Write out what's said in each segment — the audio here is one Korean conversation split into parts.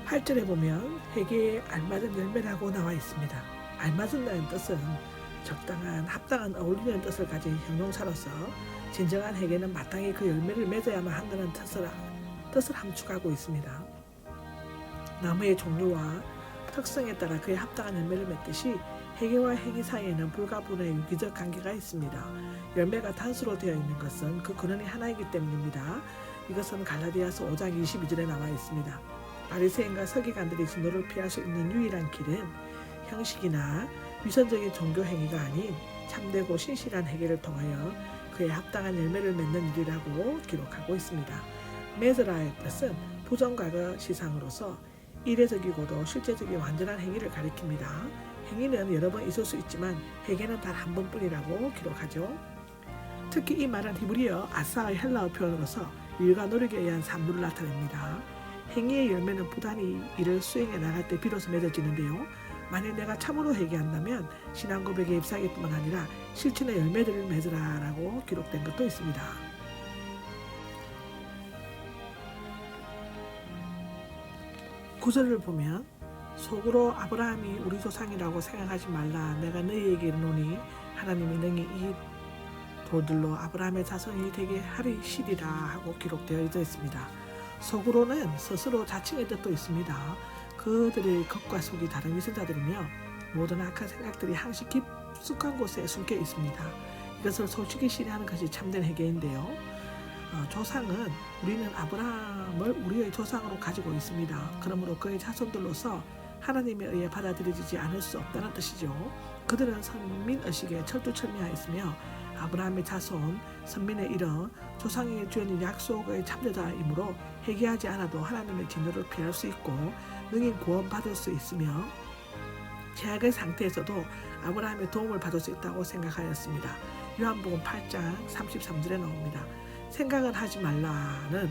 8절에 보면 회개에 알맞은 열매라고 나와 있습니다. 알맞은다는 뜻은 적당한, 합당한, 어울리는 뜻을 가진 형용사로서 진정한 회개는 마땅히 그 열매를 맺어야만 한다는 뜻을 함축하고 있습니다. 나무의 종류와 특성에 따라 그에 합당한 열매를 맺듯이 회개와 행위 사이에는 불가분의 유기적 관계가 있습니다. 열매가 단수로 되어 있는 것은 그 근원이 하나이기 때문입니다. 이것은 갈라디아서 5장 22절에 나와 있습니다. 바리새인과 서기관들이 진노를 피할 수 있는 유일한 길은 형식이나 위선적인 종교 행위가 아닌 참되고 신실한 회개를 통하여 그에 합당한 열매를 맺는 일이라고 기록하고 있습니다. 메즈라의 뜻은 부정과거 시상으로서 이례적이고도 실제적인 완전한 행위를 가리킵니다. 행위는 여러 번 있을 수 있지만 회개는 단 한 번뿐이라고 기록하죠. 특히 이 말은 히브리어 아사의 헬라어 표현으로서 일과 노력에 의한 산물을 나타냅니다. 행위의 열매는 부단히 이를 수행해 나갈 때 비로소 맺어지는데요. 만일 내가 참으로 회개한다면 신앙 고백에 잎사귀 뿐만 아니라 실천의 열매들을 맺으라라고 기록된 것도 있습니다. 9절을 보면 속으로 아브라함이 우리 조상이라고 생각하지 말라. 내가 너희에게 이르노니 하나님이 능히 이 돌들로 아브라함의 자손이 되게 하리시리라 하고 기록되어 있습니다. 속으로는 스스로 자칭의 뜻도 있습니다. 그들의 겉과 속이 다른 위선자들이며 모든 악한 생각들이 항시 깊숙한 곳에 숨겨 있습니다. 이것을 솔직히 시인하는 것이 참된 회개인데요. 조상은 우리는 아브라함을 우리의 조상으로 가지고 있습니다. 그러므로 그의 자손들로서 하나님에 의해 받아들여지지 않을 수 없다는 뜻이죠. 그들은 선민의식에 철두철미하였으며 아브라함의 자손, 선민의 일은 조상에게 주어진 약속의 참여자이므로 회개하지 않아도 하나님의 진노를 피할 수 있고 능히 구원받을 수 있으며 최악의 상태에서도 아브라함의 도움을 받을 수 있다고 생각하였습니다. 요한복음 8장 33절에 나옵니다. 생각은 하지 말라는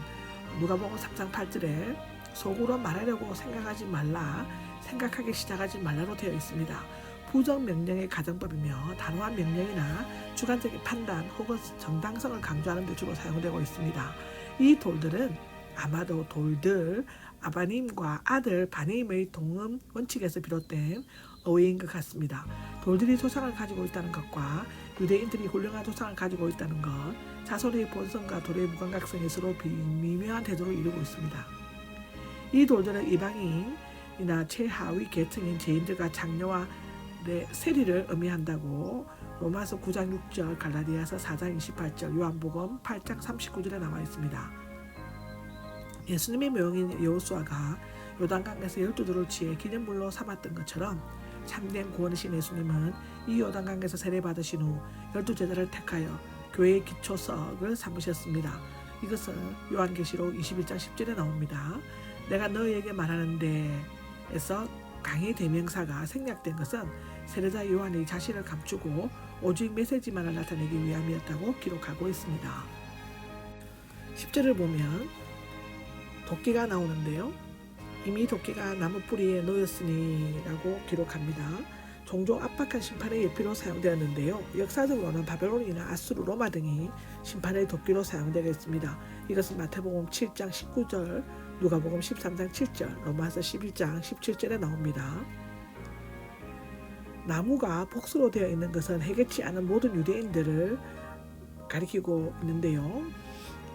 누가복음 3장 8절에 속으로 말하려고 생각하지 말라, 생각하기 시작하지 말라로 되어 있습니다. 부정 명령의 가정법이며 단호한 명령이나 주관적인 판단 혹은 정당성을 강조하는 데 주로 사용되고 있습니다. 이 돌들은 아마도 돌들, 아바님과 아들 바님의 동음 원칙에서 비롯된 어휘인 것 같습니다. 돌들이 조상을 가지고 있다는 것과 유대인들이 훌륭한 조상을 가지고 있다는 것, 자손의 본성과 돌의 무감각성이 서로 미묘한 태도를 이루고 있습니다. 이 돌들은 이방인이나 최하위 계층인 죄인들과 장녀와 세리를 의미한다고 로마서 9장 6절, 갈라디아서 4장 28절, 요한복음 8장 39절에 나와 있습니다. 예수님의 묘용인 여호수아가 요단강에서 12돌을 취해 기념물로 삼았던 것처럼 참된 구원이신 예수님은 이 요단강에서 세례받으신 후 12제자를 택하여 교회의 기초석을 삼으셨습니다. 이것은 요한계시록 21장 10절에 나옵니다. 내가 너희에게 말하는 데에서 강의 대명사가 생략된 것은 세례자 요한이 자신을 감추고 오직 메시지만을 나타내기 위함이었다고 기록하고 있습니다. 10절을 보면 도끼가 나오는데요. 이미 도끼가 나무 뿌리에 놓였으니 라고 기록합니다. 종종 압박한 심판의 예피로 사용되었는데요. 역사적으로는 바벨론이나 아수르, 로마 등이 심판의 도끼로 사용되겠습니다. 이것은 마태복음 7장 19절, 누가복음 13장 7절, 로마서 11장 17절에 나옵니다. 나무가 복수로 되어 있는 것은 해결치 않은 모든 유대인들을 가리키고 있는데요.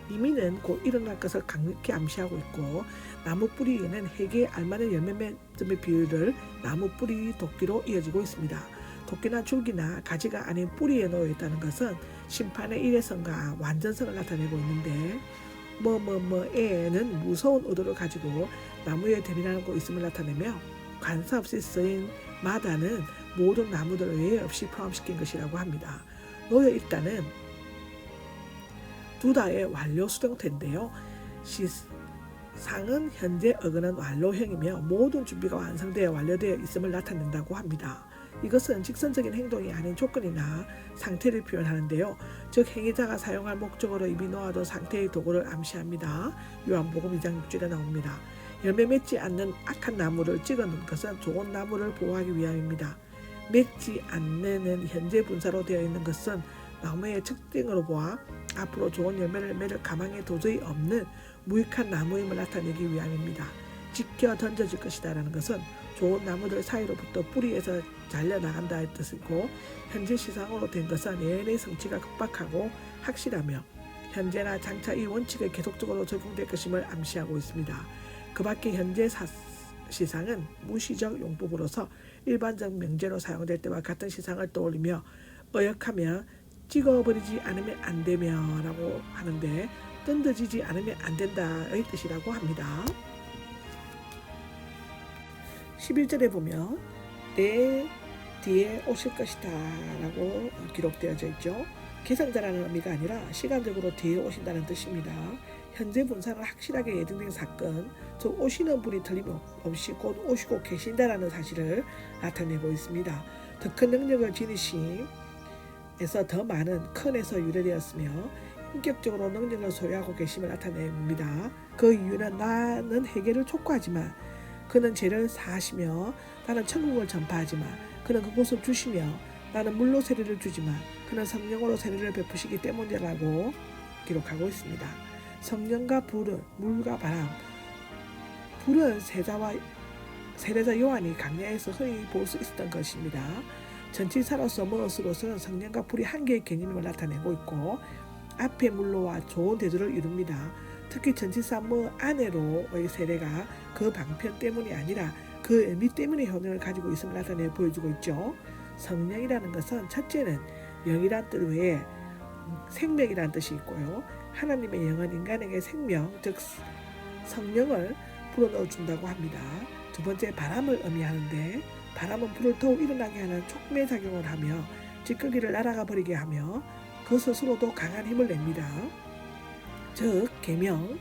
이미는 곧 일어날 것을 강력히 암시하고 있고 나무 뿌리에는 회개에 알맞은 열매 맺음의 비율을 나무 뿌리 도끼로 이어지고 있습니다. 도끼나 줄기나 가지가 아닌 뿌리에 놓여 있다는 것은 심판의 일회성과 완전성을 나타내고 있는데 뭐뭐뭐에는 무서운 의도를 가지고 나무에 대면하고 있음을 나타내며 관사 없이 쓰인 마다는 모든 나무들을 예외 없이 포함시킨 것이라고 합니다. 놓여 있다는 두다의 완료 수동태인데요. 시상은 현재 어근은 완료형이며 모든 준비가 완성되어 완료되어 있음을 나타낸다고 합니다. 이것은 직선적인 행동이 아닌 조건이나 상태를 표현하는데요. 즉 행위자가 사용할 목적으로 이미 놓아둔 상태의 도구를 암시합니다. 요한복음 2장 6절에 나옵니다. 열매 맺지 않는 악한 나무를 찍어놓은 것은 좋은 나무를 보호하기 위함입니다. 맺지 않는 현재 분사로 되어 있는 것은 나무의 특징으로 보아 앞으로 좋은 열매를 맺을 가망이 도저히 없는 무익한 나무임을 나타내기 위함입니다. 지켜 던져질 것이다 라는 것은 좋은 나무들 사이로부터 뿌리에서 잘려나간다의 뜻이고, 현재 시상으로 된 것은 예언의 성취가 급박하고 확실하며 현재나 장차 이 원칙에 계속적으로 적용될 것임을 암시하고 있습니다. 그 밖에 현재 시상은 무시적 용법으로서 일반적 명제로 사용될 때와 같은 시상을 떠올리며 어역하며 찍어버리지 않으면 안 되며 라고 하는데, 던져지지 않으면 안 된다의 뜻이라고 합니다. 11절에 보면 내 뒤에 오실 것이다 라고 기록되어져 있죠. 계상자라는 의미가 아니라 시간적으로 뒤에 오신다는 뜻입니다. 현재 분상을 확실하게 예정된 사건, 즉 오시는 분이 틀림없이 곧 오시고 계신다라는 사실을 나타내고 있습니다. 더 큰 능력을 지니심에서 더 많은 큰에서 유래되었으며 인격적으로 능력을 소유하고 계심을 나타냅니다. 그 이유는 나는 회개를 촉구하지만 그는 죄를 사하시며, 나는 천국을 전파하지만 그는 그곳을 주시며, 나는 물로 세례를 주지만 그는 성령으로 세례를 베푸시기 때문이라고 기록하고 있습니다. 성령과 불은, 물과 바람, 불은 세례자 요한이 강야에서 흔히 볼 수 있었던 것입니다. 전치사로서 무엇으로서는 성령과 불이 한 개의 개념을 나타내고 있고, 앞에 물로와 좋은 대조를 이룹니다. 특히 전치사 안에로의 세례가 그 방편 때문이 아니라 그 의미 때문에 효능을 가지고 있음을 나타내 보여주고 있죠. 성령이라는 것은 첫째는 영이란 뜻 외에 생명이라는 뜻이 있고요. 하나님의 영은 인간에게 생명, 즉 성령을 불어넣어 준다고 합니다. 두 번째, 바람을 의미하는데, 바람은 불을 더욱 일어나게 하는 촉매 작용을 하며 찌꺼기를 날아가 버리게 하며 그 스스로도 강한 힘을 냅니다. 즉 계명,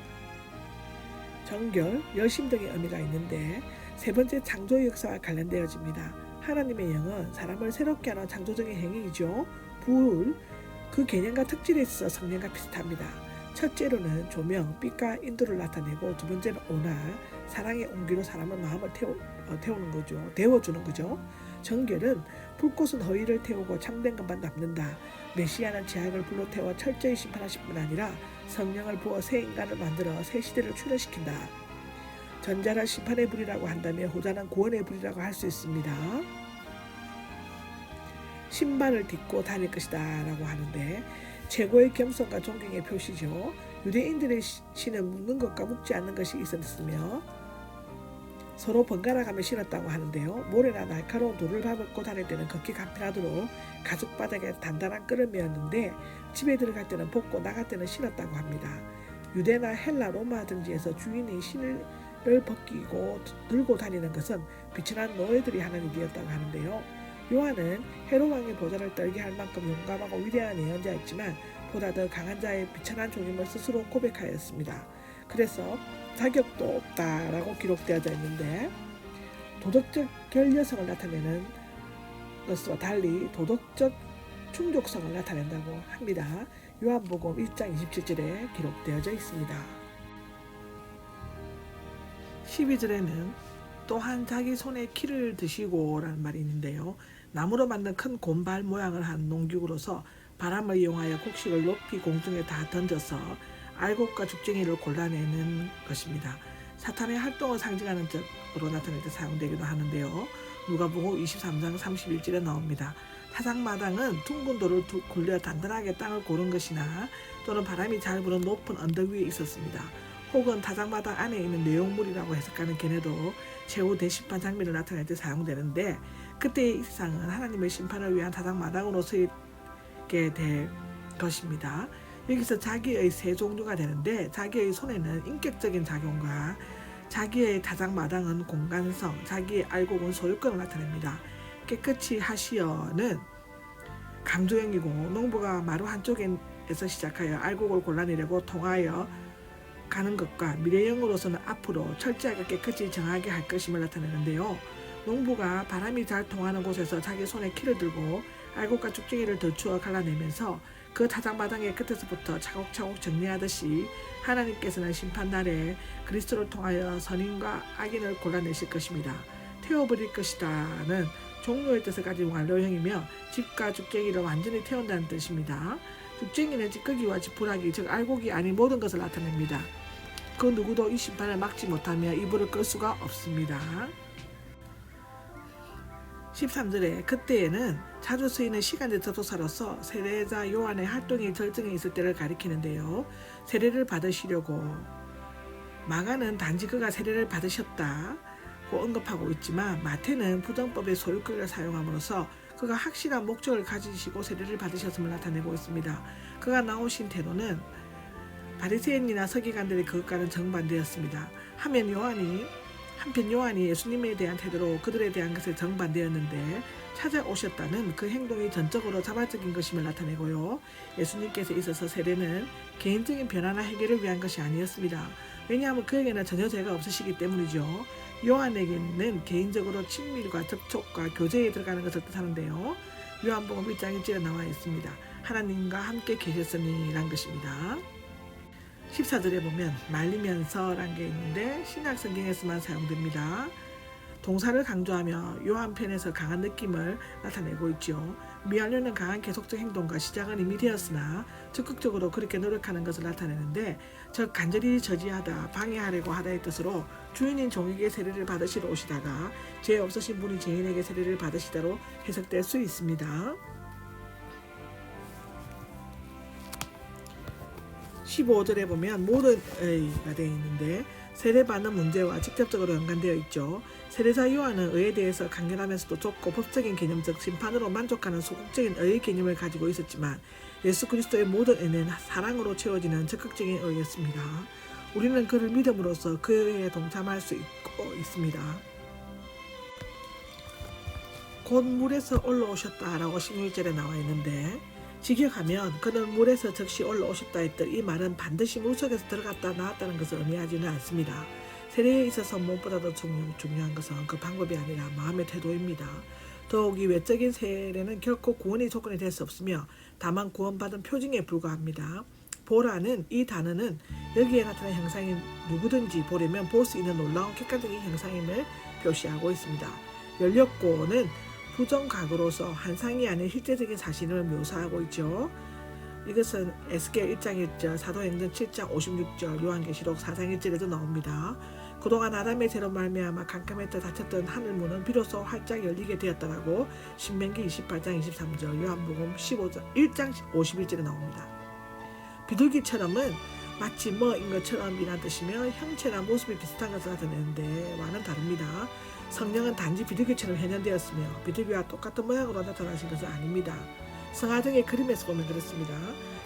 정결, 열심 등의 의미가 있는데, 세 번째, 창조의 역사와 관련되어집니다. 하나님의 영은 사람을 새롭게 하는 창조적인 행위이죠. 불, 그 개념과 특질에 있어서 성령과 비슷합니다. 첫째로는 조명, 빛과 인도를 나타내고, 두 번째는 온화, 사랑의 온기로 사람의 마음을 태우는 거죠. 데워주는 거죠. 정결은 불꽃은 허위를 태우고 참된 것만 남는다. 메시아는 죄악을 불로 태워 철저히 심판하실 뿐 아니라 성령을 부어 새 인간을 만들어 새 시대를 출현시킨다. 전자를 심판의 불이라고 한다면 후자는 구원의 불이라고 할 수 있습니다. 신발을 딛고 다닐 것이다 라고 하는데, 최고의 겸손과 존경의 표시죠. 유대인들의 신은 묶는 것과 묶지 않는 것이 있었으며 서로 번갈아가며 신었다고 하는데요. 모래나 날카로운 돌을 밟고 다닐 때는 걷기 간편하도록 가죽바닥에 단단한 끄름이었는데, 집에 들어갈 때는 벗고 나갈 때는 신었다고 합니다. 유대나 헬라, 로마 등지에서 주인이 신을 벗기고 들고 다니는 것은 비천한 노예들이 하는 일이었다고 하는데요. 요한은 헤롯 왕의 보좌를 떨게 할 만큼 용감하고 위대한 예언자였지만 보다 더 강한 자의 비천한 종임을 스스로 고백하였습니다. 그래서 자격도 없다라고 기록되어져 있는데, 도덕적 결여성을 나타내는 것과 달리 도덕적 충족성을 나타낸다고 합니다. 요한복음 1장 27절에 기록되어져 있습니다. 12절에는 또한 자기 손에 키를 드시고 라는 말이 있는데요. 나무로 만든 큰 곰발 모양을 한 농기구로서 바람을 이용하여 곡식을 높이 공중에 다 던져서 알곡과 죽쟁이를 골라내는 것입니다. 사탄의 활동을 상징하는 쪽으로 나타낼 때 사용되기도 하는데요. 누가복음 23장 31절에 나옵니다. 타작마당은 둥근 돌을 굴려 단단하게 땅을 고른 것이나 또는 바람이 잘 부는 높은 언덕 위에 있었습니다. 혹은 타작마당 안에 있는 내용물이라고 해석하는 견해도 최후 대심판 장면을 나타낼 때 사용되는데, 그때의 이 세상은 하나님의 심판을 위한 타작마당으로 쓰이게 될 것입니다. 여기서 자기의 세 종류가 되는데, 자기의 손에는 인격적인 작용과 자기의 타작마당은 공간성, 자기의 알곡은 소유권을 나타냅니다. 깨끗이 하시어는 강조형이고, 농부가 마루 한쪽에서 시작하여 알곡을 골라내려고 통하여 가는 것과 미래형으로서는 앞으로 철저하게 깨끗이 정하게 할 것임을 나타내는데요. 농부가 바람이 잘 통하는 곳에서 자기 손에 키를 들고 알곡과 죽쟁이를 덜추어 갈라내면서 그 타작마당의 끝에서부터 차곡차곡 정리하듯이 하나님께서는 심판날에 그리스도를 통하여 선인과 악인을 골라내실 것입니다. 태워버릴 것이다는 종료의 뜻을 가진 완료형이며, 집과 죽쟁이를 완전히 태운다는 뜻입니다. 죽쟁이는 찌꺼기와 지푸라기, 즉 알곡이 아닌 모든 것을 나타냅니다. 그 누구도 이 심판을 막지 못하며 이불을 끌 수가 없습니다. 13절에 그때에는 자주 쓰이는 시간제 접속사로서 세례자 요한의 활동이 절정에 있을 때를 가리키는데요. 세례를 받으시려고 마가는 단지 그가 세례를 받으셨다고 언급하고 있지만 마태는 부정법의 소유격을 사용함으로써 그가 확실한 목적을 가지시고 세례를 받으셨음을 나타내고 있습니다. 그가 나오신 태도는 바리새인이나 서기관들의 그것과는 정반대였습니다. 한편 요한이 예수님에 대한 태도로 그들에 대한 것에 정반대였는데 찾아오셨다는 그 행동이 전적으로 자발적인 것임을 나타내고요. 예수님께서 있어서 세례는 개인적인 변화나 해결을 위한 것이 아니었습니다. 왜냐하면 그에게는 전혀 죄가 없으시기 때문이죠. 요한에게는 개인적으로 친밀과 접촉과 교제에 들어가는 것을 뜻하는데요. 요한복음 1장 1절에 나와 있습니다. 하나님과 함께 계셨으니 란 것입니다. 14절에 보면 말리면서 라는 게 있는데 신약 성경에서만 사용됩니다. 동사를 강조하며 요한편에서 강한 느낌을 나타내고 있죠. 미하려는 강한 계속적 행동과 시작은 이미 되었으나 적극적으로 그렇게 노력하는 것을 나타내는데 즉 간절히 저지하다, 방해하려고 하다의 뜻으로 주인인 종에게 세례를 받으시러 오시다가 죄 없으신 분이 죄인에게 세례를 받으시다로 해석될 수 있습니다. 15절에 보면 모든 의가 되어 있는데 세례받는 문제와 직접적으로 연관되어 있죠. 세례자 요한은 의에 대해서 강렬하면서도 좁고 법적인 개념적 심판으로 만족하는 소극적인 의의 개념을 가지고 있었지만 예수 그리스도의 모든 의는 사랑으로 채워지는 적극적인 의였습니다. 우리는 그를 믿음으로써 그 의에 동참할 수 있고 있습니다. 곧 물에서 올라오셨다라고 16절에 나와 있는데 직역하면 그는 물에서 즉시 올라오셨다 했던 이 말은 반드시 물속에서 들어갔다 나왔다는 것을 의미하지는 않습니다. 세례에 있어서 무엇보다도 중요한 것은 그 방법이 아니라 마음의 태도입니다. 더욱이 외적인 세례는 결코 구원의 조건이 될 수 없으며 다만 구원받은 표징에 불과합니다. 보라는 이 단어는 여기에 나타난 형상이 누구든지 보려면 볼 수 있는 놀라운 객관적인 형상임을 표시하고 있습니다. 열렸고는 부정각으로서 한상이 아닌 실제적인 사실을 묘사하고 있죠. 이것은 에스겔 1장 1절, 사도행전 7장 56절, 요한계시록 4장 1절에도 나옵니다. 그동안 아담의 죄로 말미암아 캄캄했다 닫혔던 하늘문은 비로소 활짝 열리게 되었다라고 신명기 28장 23절, 요한복음 1장 51절에 나옵니다. 비둘기처럼은 마치 뭐인 것처럼 이란 뜻이며 형체나 모습이 비슷한 것을 나타내는데 와는 다릅니다. 성령은 단지 비둘기처럼 현현되었으며 비둘기와 똑같은 모양으로 나타나신 것은 아닙니다. 성화등의 그림에서 보면 그렇습니다.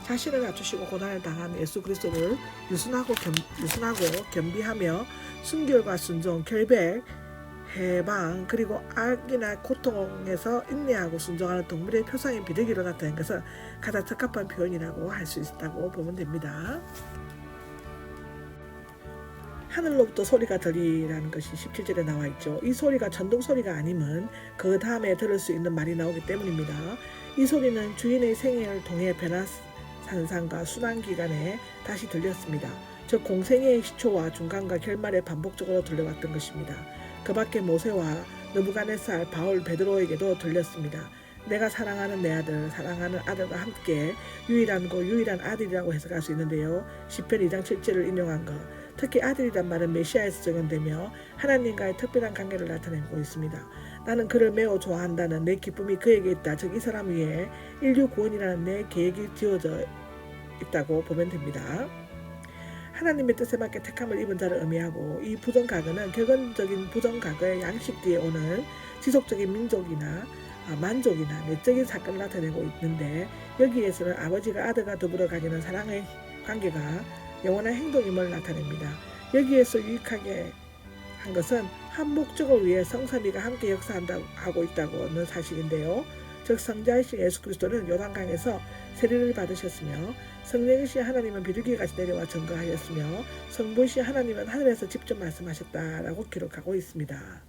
자신을 낮추시고 고난을 당한 예수 그리스도를 유순하고 겸비하며 순결과 순종, 결백, 해방 그리고 악이나 고통에서 인내하고 순종하는 동물의 표상인 비둘기로 나타낸 것은 가장 적합한 표현이라고 할 수 있다고 보면 됩니다. 하늘로부터 소리가 들리라는 것이 17절에 나와 있죠. 이 소리가 전동 소리가 아님은 그 다음에 들을 수 있는 말이 나오기 때문입니다. 이 소리는 주인의 생애를 통해 변화산상과 순환기간에 다시 들렸습니다. 즉 공생애의 시초와 중간과 결말에 반복적으로 들려왔던 것입니다. 그 밖에 모세와 느부갓네살, 바울, 베드로에게도 들렸습니다. 내가 사랑하는 내 아들, 사랑하는 아들과 함께 유일한 고 유일한 아들이라고 해석할 수 있는데요. 시편 2장 7절을 인용한 것. 특히 아들이란 말은 메시아에서 적용되며 하나님과의 특별한 관계를 나타내고 있습니다. 나는 그를 매우 좋아한다는 내 기쁨이 그에게 있다. 즉 이 사람 위에 인류 구원이라는 내 계획이 지어져 있다고 보면 됩니다. 하나님의 뜻에 맞게 택함을 입은 자를 의미하고 이 부정가거는 격언적인 부정가거의 양식 뒤에 오는 지속적인 만족이나 내적인 사건을 나타내고 있는데 여기에서는 아버지가 아들과 더불어 가지는 사랑의 관계가 영원한 행동임을 나타냅니다. 여기에서 유익하게 한 것은 한 목적을 위해 성삼위가 함께 역사하고 있다고는 사실인데요. 즉 성자이신 예수 그리스도는 요단강에서 세례를 받으셨으며 성령이신 하나님은 비둘기같이 내려와 증거하였으며 성부이신 하나님은 하늘에서 직접 말씀하셨다라고 기록하고 있습니다.